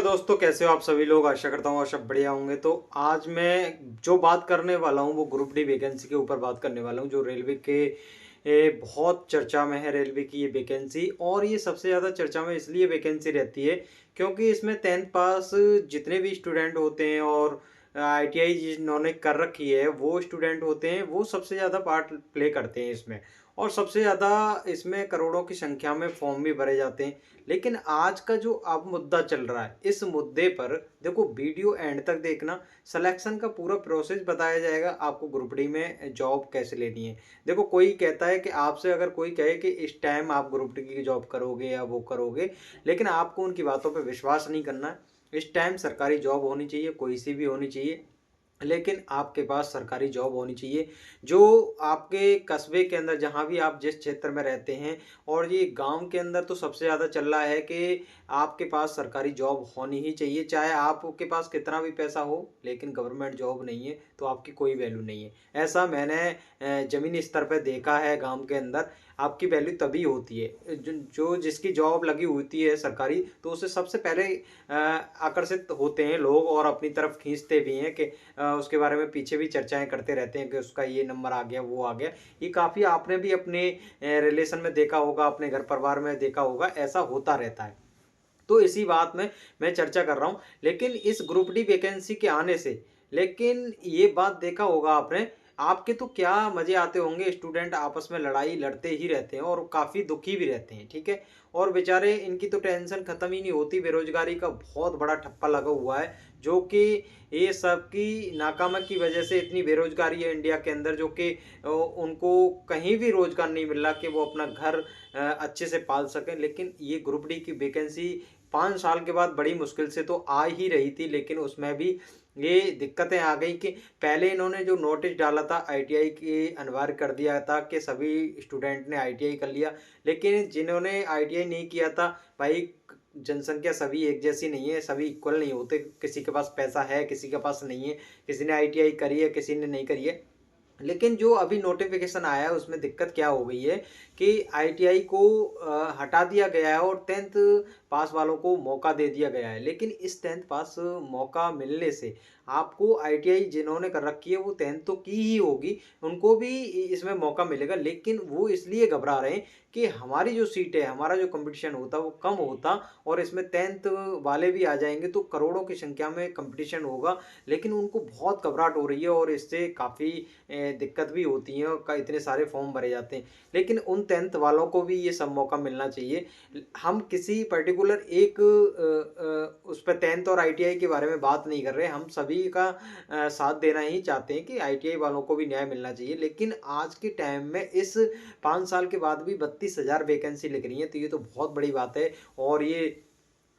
दोस्तों, कैसे हो आप सभी लोग। आशा करता हूँ आप सब बढ़िया होंगे। तो आज मैं जो बात करने वाला हूँ वो ग्रुप डी वैकेंसी के ऊपर बात करने वाला हूँ, जो रेलवे के बहुत चर्चा में है। रेलवे की ये वैकेंसी, और ये सबसे ज़्यादा चर्चा में इसलिए वैकेंसी रहती है क्योंकि इसमें 10th पास जितने भी स्टूडेंट होते हैं और आईटीआई जिन्होंने कर रखी है वो स्टूडेंट होते हैं, वो सबसे ज़्यादा पार्ट प्ले करते हैं इसमें। और सबसे ज़्यादा इसमें करोड़ों की संख्या में फॉर्म भी भरे जाते हैं। लेकिन आज का जो अब मुद्दा चल रहा है, इस मुद्दे पर देखो, वीडियो एंड तक देखना। सिलेक्शन का पूरा प्रोसेस बताया जाएगा, आपको ग्रुप डी में जॉब कैसे लेनी है। देखो, कोई कहता है कि आपसे अगर कोई कहे कि इस टाइम आप ग्रुप डी की जॉब करोगे या वो करोगे, लेकिन आपको उनकी बातों पर विश्वास नहीं करना है। इस टाइम सरकारी जॉब होनी चाहिए, कोई सी भी होनी चाहिए, लेकिन आपके पास सरकारी जॉब होनी चाहिए जो आपके कस्बे के अंदर, जहाँ भी आप जिस क्षेत्र में रहते हैं। और ये गांव के अंदर तो सबसे ज़्यादा चल रहा है कि आपके पास सरकारी जॉब होनी ही चाहिए, चाहे आपके पास कितना भी पैसा हो, लेकिन गवर्नमेंट जॉब नहीं है तो आपकी कोई वैल्यू नहीं है। ऐसा मैंने ज़मीनी स्तर पर देखा है गांव के अंदर। आपकी वैल्यू तभी होती है जो जिसकी जॉब लगी होती है सरकारी, तो उसे सबसे पहले आकर्षित होते हैं लोग और अपनी तरफ खींचते भी हैं कि उसके बारे में पीछे भी चर्चाएं करते रहते हैं कि उसका ये नंबर आ गया, वो आ गया। ये काफ़ी आपने भी अपने रिलेशन में देखा होगा, अपने घर परिवार में देखा होगा, ऐसा होता रहता है। तो इसी बात में मैं चर्चा कर रहा हूँ। लेकिन इस ग्रुप डी वैकेंसी के आने से, लेकिन ये बात देखा होगा आपने, आपके तो क्या मजे आते होंगे। स्टूडेंट आपस में लड़ाई लड़ते ही रहते हैं और काफ़ी दुखी भी रहते हैं, ठीक है। और बेचारे, इनकी तो टेंशन ख़त्म ही नहीं होती। बेरोजगारी का बहुत बड़ा ठप्पा लगा हुआ है, जो कि ये सब की नाकामी की वजह से इतनी बेरोजगारी है इंडिया के अंदर, जो कि उनको कहीं भी रोजगार नहीं मिल रहा कि वो अपना घर अच्छे से पाल सकें। लेकिन ये ग्रुप डी की वैकेंसी 5 साल के बाद बड़ी मुश्किल से तो आ ही रही थी, लेकिन उसमें भी ये दिक्कतें आ गई कि पहले इन्होंने जो नोटिस डाला था आईटीआई की, अनिवार्य कर दिया था कि सभी स्टूडेंट ने आईटीआई कर लिया। लेकिन जिन्होंने आईटीआई नहीं किया था, भाई, जनसंख्या सभी एक जैसी नहीं है, सभी इक्वल नहीं होते। किसी के पास पैसा है, किसी के पास नहीं है, किसी ने आईटीआई करी है, किसी ने नहीं करी है। लेकिन जो अभी नोटिफिकेशन आया है उसमें दिक्कत क्या हो गई है कि आईटीआई को हटा दिया गया है और 10th पास वालों को मौका दे दिया गया है। लेकिन इस 10th पास मौका मिलने से आपको आईटीआई जिन्होंने कर रखी है वो 10th तो की ही होगी, उनको भी इसमें मौका मिलेगा। लेकिन वो इसलिए घबरा रहे हैं कि हमारी जो सीट है, हमारा जो कंपटीशन होता वो कम होता, और इसमें 10th वाले भी आ जाएंगे तो करोड़ों की संख्या में कंपटीशन होगा। लेकिन उनको बहुत घबराहट हो रही है और इससे काफ़ी दिक्कत भी होती है और इतने सारे फॉर्म भरे जाते हैं। लेकिन उन 10th वालों को भी ये सब मौका मिलना चाहिए। हम किसी पर्टिकुलर एक उस पर 10th और आईटीआई के बारे में बात नहीं कर रहे, हम सभी का साथ देना ही चाहते हैं कि आईटीआई वालों को भी न्याय मिलना चाहिए। लेकिन आज के टाइम में इस 5 साल के बाद भी 32,000 वैकेंसी लिख रही है, तो ये तो बहुत बड़ी बात है। और ये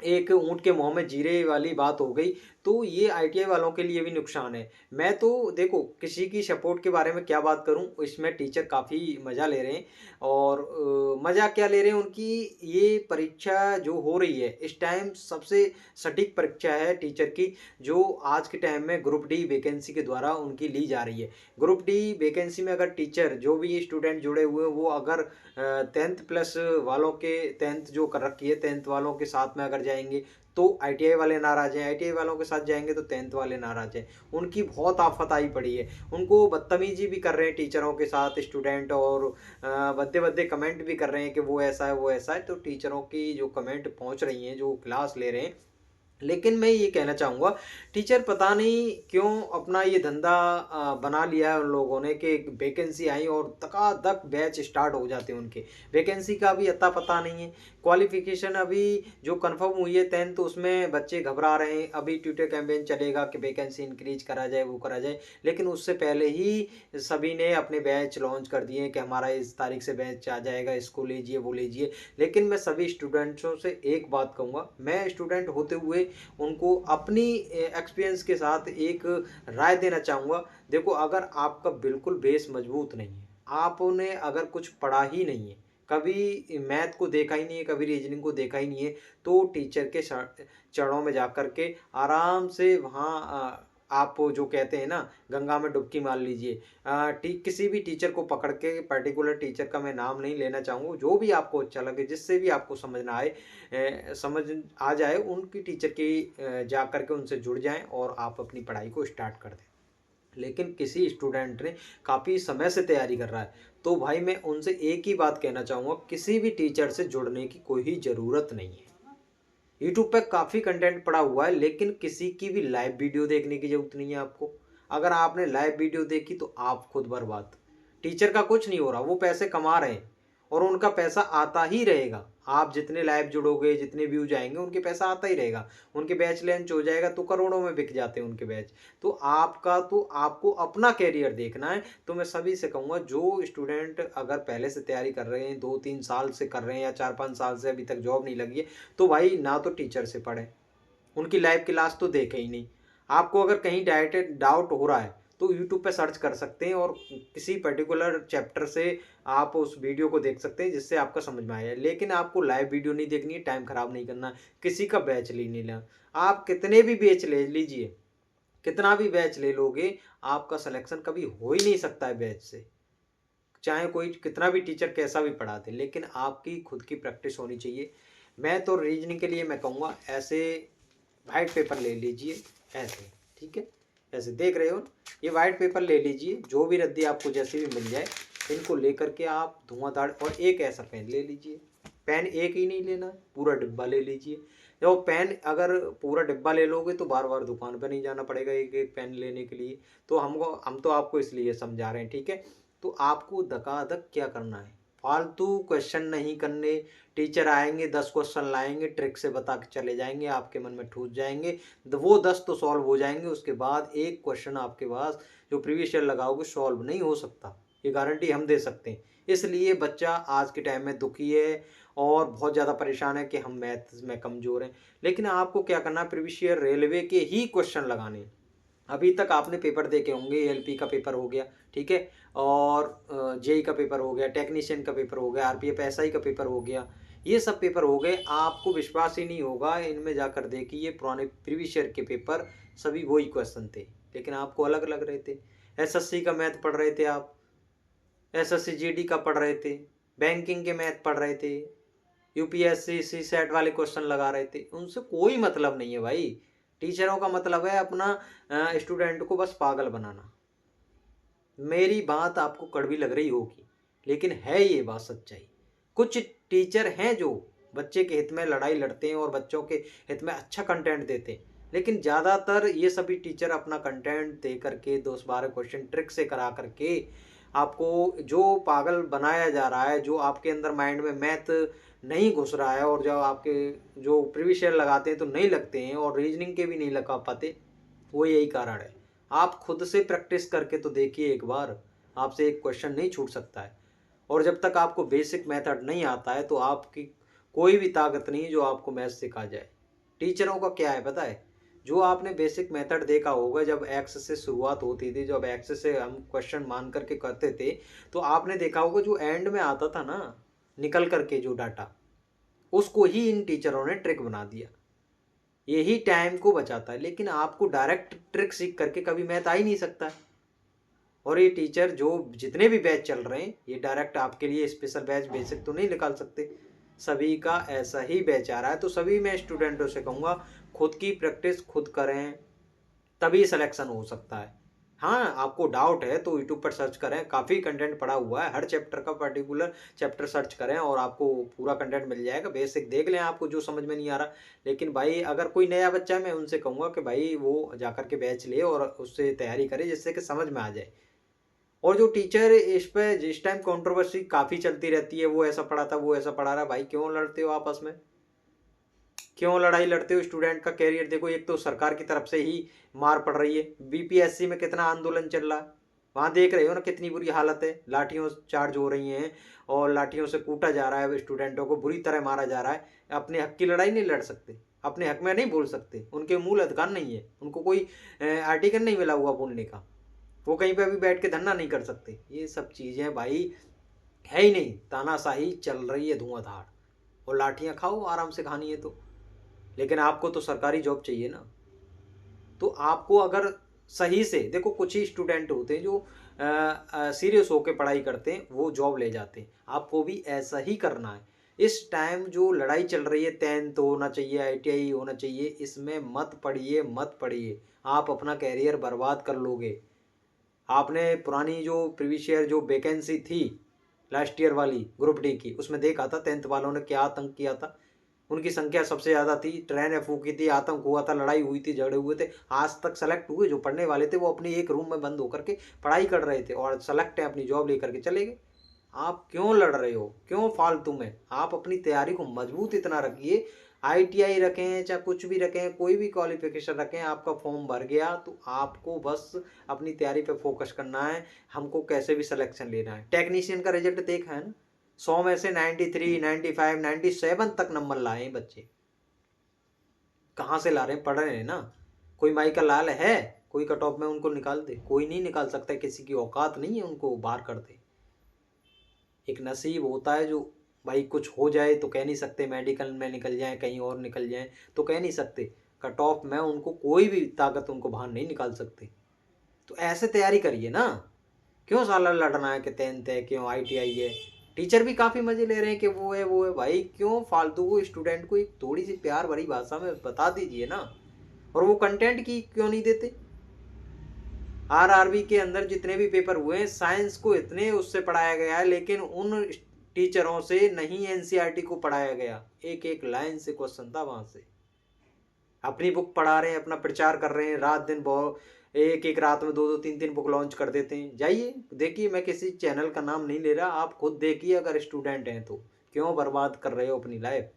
एक ऊँट के मुँह में जीरे वाली बात हो गई। तो ये आईटीआई वालों के लिए भी नुकसान है। मैं तो देखो, किसी की सपोर्ट के बारे में क्या बात करूँ, इसमें टीचर काफ़ी मज़ा ले रहे हैं। और मज़ा क्या ले रहे हैं, उनकी ये परीक्षा जो हो रही है इस टाइम सबसे सटीक परीक्षा है टीचर की, जो आज के टाइम में ग्रुप डी वैकेंसी के द्वारा उनकी ली जा रही है। ग्रुप डी वैकेंसी में अगर टीचर, जो भी स्टूडेंट जुड़े हुए हैं, वो अगर 10th प्लस वालों के, 10th जो कर रखी है 10th वालों के साथ में अगर जाएंगे तो आईटीआई वाले नाराज हैं, आईटीआई वालों के साथ जाएंगे तो 10th वाले नाराज हैं। उनकी बहुत आफत आई पड़ी है। उनको बदतमीजी भी कर रहे हैं टीचरों के साथ स्टूडेंट, और भद्दे भद्दे कमेंट भी कर रहे हैं कि वो ऐसा है, वो ऐसा है। तो टीचरों की जो कमेंट पहुंच रही हैं, जो क्लास ले रहे हैं। लेकिन मैं ये कहना चाहूँगा, टीचर पता नहीं क्यों अपना ये धंधा बना लिया है उन लोगों ने कि वैकेंसी आई और धकाधक बैच स्टार्ट हो जाते हैं उनके। वैकेंसी का भी अता पता नहीं है। क्वालिफिकेशन अभी जो कंफर्म हुई है 10th, तो उसमें बच्चे घबरा रहे हैं। अभी ट्विटर कैंपेन चलेगा कि वैकेंसी इंक्रीज करा जाए, वो करा जाए। लेकिन उससे पहले ही सभी ने अपने बैच लॉन्च कर दिए कि हमारा इस तारीख से बैच आ जाएगा, इसको लीजिए, वो लीजिए। लेकिन मैं सभी स्टूडेंट्सों से एक बात कहूँगा, मैं स्टूडेंट होते हुए उनको अपनी एक्सपीरियंस के साथ एक राय देना चाहूँगा। देखो, अगर आपका बिल्कुल बेस मजबूत नहीं है, आपने अगर कुछ पढ़ा ही नहीं है, कभी मैथ को देखा ही नहीं है, कभी रीजनिंग को देखा ही नहीं है, तो टीचर के चरणों में जा कर के आराम से वहाँ आप वो जो कहते हैं ना, गंगा में डुबकी मार लीजिए। किसी भी टीचर को पकड़ के, पर्टिकुलर टीचर का मैं नाम नहीं लेना चाहूँगा, जो भी आपको अच्छा लगे, जिससे भी आपको समझ ना आए, समझ आ जाए, उनकी टीचर की जा कर के उनसे जुड़ जाएँ और आप अपनी पढ़ाई को स्टार्ट कर दें। लेकिन किसी स्टूडेंट ने काफ़ी समय से तैयारी कर रहा है, तो भाई मैं उनसे एक ही बात कहना चाहूँगा, किसी भी टीचर से जुड़ने की कोई ज़रूरत नहीं है। यूट्यूब पे काफ़ी कंटेंट पड़ा हुआ है, लेकिन किसी की भी लाइव वीडियो देखने की ज़रूरत नहीं है आपको। अगर आपने लाइव वीडियो देखी तो आप खुद बर्बाद। टीचर का कुछ नहीं हो रहा, वो पैसे कमा रहे हैं और उनका पैसा आता ही रहेगा। आप जितने लाइव जुड़ोगे, जितने व्यूज आएंगे, उनके पैसा आता ही रहेगा। उनके बैच लॉन्च हो जाएगा तो करोड़ों में बिक जाते हैं उनके बैच। तो आपको अपना कैरियर देखना है। तो मैं सभी से कहूँगा, जो स्टूडेंट अगर पहले से तैयारी कर रहे हैं, 2-3 साल से कर रहे हैं या 4-5 साल से अभी तक जॉब नहीं लगी है, तो भाई ना तो टीचर से पढ़ें, उनकी लाइव क्लास तो देखें ही नहीं। आपको अगर कहीं डाउट हो रहा है तो यूट्यूब पे सर्च कर सकते हैं और किसी पर्टिकुलर चैप्टर से आप उस वीडियो को देख सकते हैं, जिससे आपका समझ में आया। लेकिन आपको लाइव वीडियो नहीं देखनी है, टाइम खराब नहीं करना, किसी का बैच ले नहीं लेना। आप कितने भी बैच ले लीजिए, कितना भी बैच ले लोगे, आपका सिलेक्शन कभी हो ही नहीं सकता है बैच से। चाहे कोई कितना भी टीचर कैसा भी पढ़ा दे, लेकिन आपकी खुद की प्रैक्टिस होनी चाहिए। मैं तो रीजनिंग के लिए मैं कहूँगा, ऐसे वाइट पेपर ले लीजिए, ऐसे, ठीक है, ऐसे देख रहे हो, ये वाइट पेपर ले लीजिए, जो भी रद्दी आपको जैसे भी मिल जाए, इनको लेकर के आप धुआंधार, और एक ऐसा पेन ले लीजिए। पेन एक ही नहीं लेना, पूरा डिब्बा ले लीजिए। जब पेन अगर पूरा डिब्बा ले लोगे तो बार बार दुकान पर नहीं जाना पड़ेगा एक एक पेन लेने के लिए। तो हम तो आपको इसलिए समझा रहे हैं, ठीक है। तो आपको धकाधक क्या करना है, फालतू क्वेश्चन नहीं करने। टीचर आएंगे, 10 क्वेश्चन लाएंगे, ट्रिक से बता के चले जाएंगे, आपके मन में ठूस जाएंगे, वो 10 तो सॉल्व हो जाएंगे, उसके बाद एक क्वेश्चन आपके पास जो प्रीवियस ईयर लगाओगे सॉल्व नहीं हो सकता, ये गारंटी हम दे सकते हैं। इसलिए बच्चा आज के टाइम में दुखी है और बहुत ज़्यादा परेशान है कि हम मैथ्स में कमज़ोर हैं। लेकिन आपको क्या करना है, प्रीवियस ईयर रेलवे के ही क्वेश्चन लगाने हैं। अभी तक आपने पेपर देखे होंगे, एलपी का पेपर हो गया, ठीक है, और जेई का पेपर हो गया, टेक्नीशियन का पेपर हो गया, आरपीएफ एसआई का पेपर हो गया, ये सब पेपर हो गए। आपको विश्वास ही नहीं होगा, इनमें जाकर देखिए पुराने प्रीवियस ईयर के पेपर, सभी वही क्वेश्चन थे, लेकिन आपको अलग लग रहे थे। एसएससी का मैथ पढ़ रहे थे आप, एसएससी जीडी का पढ़ रहे थे, बैंकिंग के मैथ पढ़ रहे थे, यूपीएससी सी सेट वाले क्वेश्चन लगा रहे थे। उनसे कोई मतलब नहीं है भाई। टीचरों का मतलब है अपना स्टूडेंट को बस पागल बनाना। मेरी बात आपको कड़वी लग रही होगी, लेकिन है ये बात सच्चाई। कुछ टीचर हैं जो बच्चे के हित में लड़ाई लड़ते हैं और बच्चों के हित में अच्छा कंटेंट देते हैं, लेकिन ज़्यादातर ये सभी टीचर अपना कंटेंट दे करके 10-12 क्वेश्चन ट्रिक से करा करके आपको जो पागल बनाया जा रहा है, जो आपके अंदर माइंड में मैथ नहीं घुस रहा है, और जो आपके जो प्रीवियस ईयर लगाते हैं तो नहीं लगते हैं और रीजनिंग के भी नहीं लगा पाते, वो यही कारण है। आप खुद से प्रैक्टिस करके तो देखिए एक बार, आपसे एक क्वेश्चन नहीं छूट सकता है। और जब तक आपको बेसिक मेथड नहीं आता है तो आपकी कोई भी ताकत नहीं है जो आपको मैथ सिखा जाए। टीचरों का क्या है पता है, जो आपने बेसिक मेथड देखा होगा, जब एक्स से शुरुआत होती थी, जब एक्स से हम क्वेश्चन मान करके करते थे, तो आपने देखा होगा जो एंड में आता था ना, निकल करके जो डाटा, उसको ही इन टीचरों ने ट्रिक बना दिया। यही टाइम को बचाता है, लेकिन आपको डायरेक्ट ट्रिक सीख करके कभी मैथ आ ही नहीं सकता है। और ये टीचर जो जितने भी बैच चल रहे हैं, ये डायरेक्ट आपके लिए स्पेशल बैच बेसिक तो नहीं निकाल सकते। सभी का ऐसा ही बैच आ रहा है। तो सभी मैं स्टूडेंटों से कहूँगा, खुद की प्रैक्टिस खुद करें, तभी सिलेक्शन हो सकता है। हाँ, आपको डाउट है तो यूट्यूब पर सर्च करें, काफ़ी कंटेंट पड़ा हुआ है, हर चैप्टर का पर्टिकुलर चैप्टर सर्च करें और आपको पूरा कंटेंट मिल जाएगा। बेसिक देख लें, आपको जो समझ में नहीं आ रहा। लेकिन भाई अगर कोई नया बच्चा है, मैं उनसे कहूँगा कि भाई वो जाकर के बैच ले और उससे तैयारी करे, जिससे कि समझ में आ जाए। और जो टीचर इस पे जिस टाइम कंट्रोवर्सी काफ़ी चलती रहती है, वो ऐसा पढ़ा था, वो ऐसा पढ़ा रहा, भाई क्यों लड़ते हो आपस में? क्यों लड़ाई लड़ते हो? स्टूडेंट का कैरियर देखो। एक तो सरकार की तरफ से ही मार पड़ रही है, बीपीएससी में कितना आंदोलन चल रहा है, वहाँ देख रहे हो ना कितनी बुरी हालत है, लाठियों चार्ज हो रही हैं और लाठियों से कूटा जा रहा है, स्टूडेंटों को बुरी तरह मारा जा रहा है। अपने हक की लड़ाई नहीं लड़ सकते, अपने हक में नहीं बोल सकते, उनके मूल अधिकार नहीं है, उनको कोई आर्टिकल नहीं मिला हुआ बोलने का, वो कहीं पे अभी बैठ के धरना नहीं कर सकते। ये सब चीज़ें भाई है ही नहीं, तानाशाही चल रही है धुआंधार, और लाठियाँ खाओ, आराम से खानी है तो। लेकिन आपको तो सरकारी जॉब चाहिए ना। तो आपको अगर सही से देखो, कुछ ही स्टूडेंट होते हैं जो सीरियस होकर पढ़ाई करते हैं, वो जॉब ले जाते हैं। आपको भी ऐसा ही करना है। इस टाइम जो लड़ाई चल रही है, 10th होना चाहिए, ITI होना चाहिए, इसमें मत पढ़िए, मत पढ़िए। आप अपना कैरियर बर्बाद कर लोगे। आपने पुरानी जो प्रीवियस ईयर जो वैकेंसी थी लास्ट ईयर वाली ग्रुप डी की, उसमें देखा था 10th वालों ने क्या आतंक किया था। उनकी संख्या सबसे ज़्यादा थी, ट्रेन फूकी थी, आतंक हुआ था, लड़ाई हुई थी, झगड़े हुए थे। आज तक सेलेक्ट हुए जो पढ़ने वाले थे, वो अपने एक रूम में बंद होकर के पढ़ाई कर रहे थे और सेलेक्ट है, अपनी जॉब लेकर के चले गए। आप क्यों लड़ रहे हो, क्यों फालतू में? आप अपनी तैयारी को मजबूत इतना रखिए। ITI रखें चाहे कुछ भी रखें, कोई भी क्वालिफिकेशन रखें, आपका फॉर्म भर गया तो आपको बस अपनी तैयारी पे फोकस करना है। हमको कैसे भी सिलेक्शन लेना है। टेक्नीशियन का रिजल्ट देखा है ना, 100 में से 93, 95, 97 तक नंबर लाए हैं बच्चे। कहाँ से ला रहे हैं? पढ़ रहे हैं ना। कोई माई का लाल है कोई कट ऑफ में उनको निकाल दे? कोई नहीं निकाल सकता, किसी की औकात नहीं है उनको बाहर कर दे। एक नसीब होता है जो, भाई कुछ हो जाए तो कह नहीं सकते, मेडिकल में निकल जाए, कहीं और निकल जाए तो कह नहीं सकते। कट ऑफ में उनको कोई भी ताकत उनको बाहर नहीं निकाल सकती। तो ऐसे तैयारी करिए ना। क्यों साला लड़ना है कि 10th है, क्यों ITI है? टीचर भी काफ़ी मज़े ले रहे हैं कि वो है वो है। भाई क्यों फालतू को स्टूडेंट को एक थोड़ी सी प्यार भरी भाषा में बता दीजिए ना। और वो कंटेंट की क्यों नहीं देते? RRB के अंदर जितने भी पेपर हुए हैं, साइंस को इतने उससे पढ़ाया गया है, लेकिन उन टीचरों से नहीं NCERT को पढ़ाया गया। एक एक लाइन से क्वेश्चन था वहां से। अपनी बुक पढ़ा रहे हैं, अपना प्रचार कर रहे हैं, रात दिन बहुत, एक एक रात में 2-2 3-3 बुक लॉन्च कर देते हैं। जाइए देखिए, मैं किसी चैनल का नाम नहीं ले रहा, आप खुद देखिए अगर स्टूडेंट हैं तो। क्यों बर्बाद कर रहे हो अपनी लाइफ?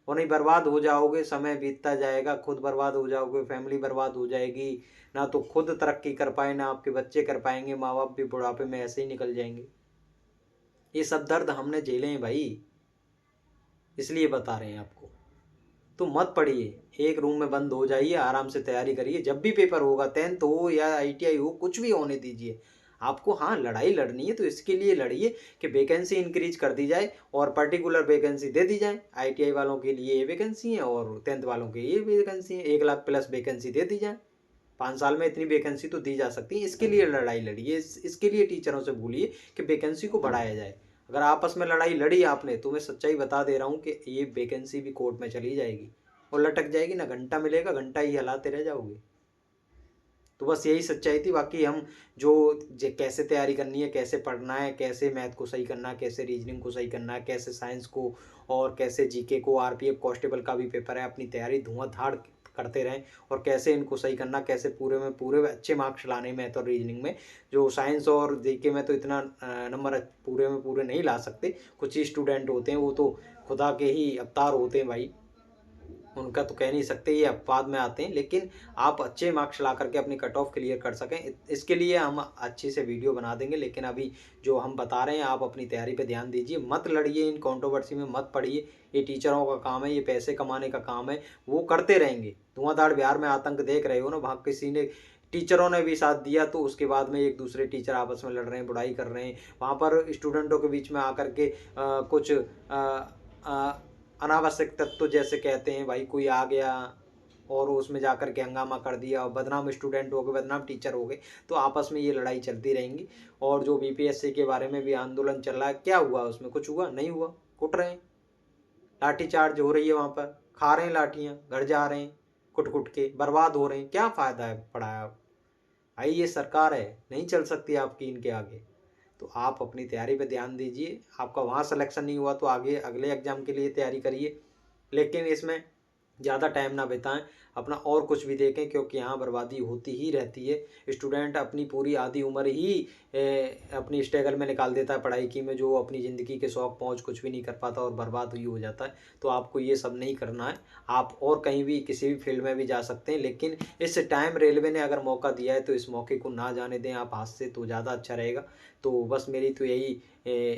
और नहीं, बर्बाद हो जाओगे, समय बीतता जाएगा, खुद बर्बाद हो जाओगे, फैमिली बर्बाद हो जाएगी। ना तो खुद तरक्की कर पाए, ना आपके बच्चे कर पाएंगे, माँ बाप भी बुढ़ापे में ऐसे ही निकल जाएंगे। ये सब दर्द हमने झेले हैं भाई, इसलिए बता रहे हैं आपको। तो मत पढ़िए, एक रूम में बंद हो जाइए, आराम से तैयारी करिए। जब भी पेपर होगा, 10th हो या ITI हो, कुछ भी होने दीजिए। आपको हाँ लड़ाई लड़नी है तो इसके लिए लड़िए कि वैकेंसी इंक्रीज कर दी जाए और पर्टिकुलर वैकेंसी दे दी जाए। ITI वालों के लिए ये वैकेंसी है और 10th वालों के ये वैकेंसी है, 1 लाख प्लस वैकेंसी दे दी जाए। 5 साल में इतनी वैकेंसी तो दी जा सकती है। इसके लिए लड़ाई लड़िए, इसके लिए टीचरों से बोलिए कि वैकेंसी को बढ़ाया जाए। अगर आपस में लड़ाई लड़ी आपने, तो मैं सच्चाई बता दे रहा हूँ कि ये वैकेंसी भी कोर्ट में चली जाएगी और लटक जाएगी। ना घंटा मिलेगा, घंटा ही हिलाते रह जाओगे। तो बस यही सच्चाई थी। बाकी हम जो कैसे तैयारी करनी है, कैसे पढ़ना है, कैसे मैथ को सही करना है, कैसे रीजनिंग को सही करना है, कैसे साइंस को, और कैसे GK को, RPF कांस्टेबल का भी पेपर है, अपनी तैयारी धुआंधार करते रहें। और कैसे इनको सही करना, कैसे पूरे में पूरे अच्छे मार्क्स लाने मैथ और रीजनिंग में। जो साइंस और GK में तो इतना नंबर पूरे में पूरे नहीं ला सकते। कुछ ही स्टूडेंट होते हैं, वो तो खुदा के ही अवतार होते हैं भाई, उनका तो कह नहीं सकते, ये अपवाद में आते हैं। लेकिन आप अच्छे मार्क्स ला करके अपनी कट ऑफ क्लियर कर सकें, इसके लिए हम अच्छी से वीडियो बना देंगे। लेकिन अभी जो हम बता रहे हैं, आप अपनी तैयारी पे ध्यान दीजिए, मत लड़िए, इन कंट्रोवर्सी में मत पड़िए। ये टीचरों का काम है, ये पैसे कमाने का काम है, वो करते रहेंगे। धुआंधार बिहार में आतंक देख रहे हो ना, वहाँ किसी ने, टीचरों ने भी साथ दिया, तो उसके बाद में एक दूसरे टीचर आपस में लड़ रहे हैं, बुराई कर रहे हैं। वहाँ पर स्टूडेंटों के बीच में आकर के कुछ अनावश्यक तत्व जैसे कहते हैं, भाई कोई आ गया और उसमें जाकर के हंगामा कर दिया और बदनाम स्टूडेंट हो गए, बदनाम टीचर हो गए। तो आपस में ये लड़ाई चलती रहेंगी। और जो BPSC के बारे में भी आंदोलन चल रहा है, क्या हुआ उसमें? कुछ हुआ नहीं हुआ, कुट रहे हैं, लाठीचार्ज हो रही है, वहाँ पर खा रहे हैं लाठियाँ, घर जा रहे हैं कुट कुट के, बर्बाद हो रहे हैं। क्या फ़ायदा है पढ़ाया? भाई ये सरकार है, नहीं चल सकती आपकी इनके आगे। तो आप अपनी तैयारी पे ध्यान दीजिए। आपका वहाँ सिलेक्शन नहीं हुआ तो आगे अगले एग्ज़ाम के लिए तैयारी करिए, लेकिन इसमें ज़्यादा टाइम ना बिताएं, अपना और कुछ भी देखें, क्योंकि यहाँ बर्बादी होती ही रहती है। स्टूडेंट अपनी पूरी आधी उम्र ही अपनी स्ट्रगल में निकाल देता है पढ़ाई की में, जो अपनी ज़िंदगी के शौक पहुँच कुछ भी नहीं कर पाता और बर्बाद ही हो जाता है। तो आपको ये सब नहीं करना है। आप और कहीं भी किसी भी फील्ड में भी जा सकते हैं, लेकिन इस टाइम रेलवे ने अगर मौका दिया है तो इस मौके को ना जाने दें आप हाथ से, तो ज़्यादा अच्छा रहेगा। तो बस मेरी तो यही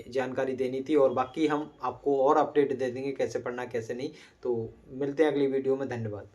जानकारी देनी थी, और बाकी हम आपको और अपडेट दे देंगे कैसे पढ़ना कैसे नहीं। तो मिलते हैं अगली वीडियो में। धन्यवाद।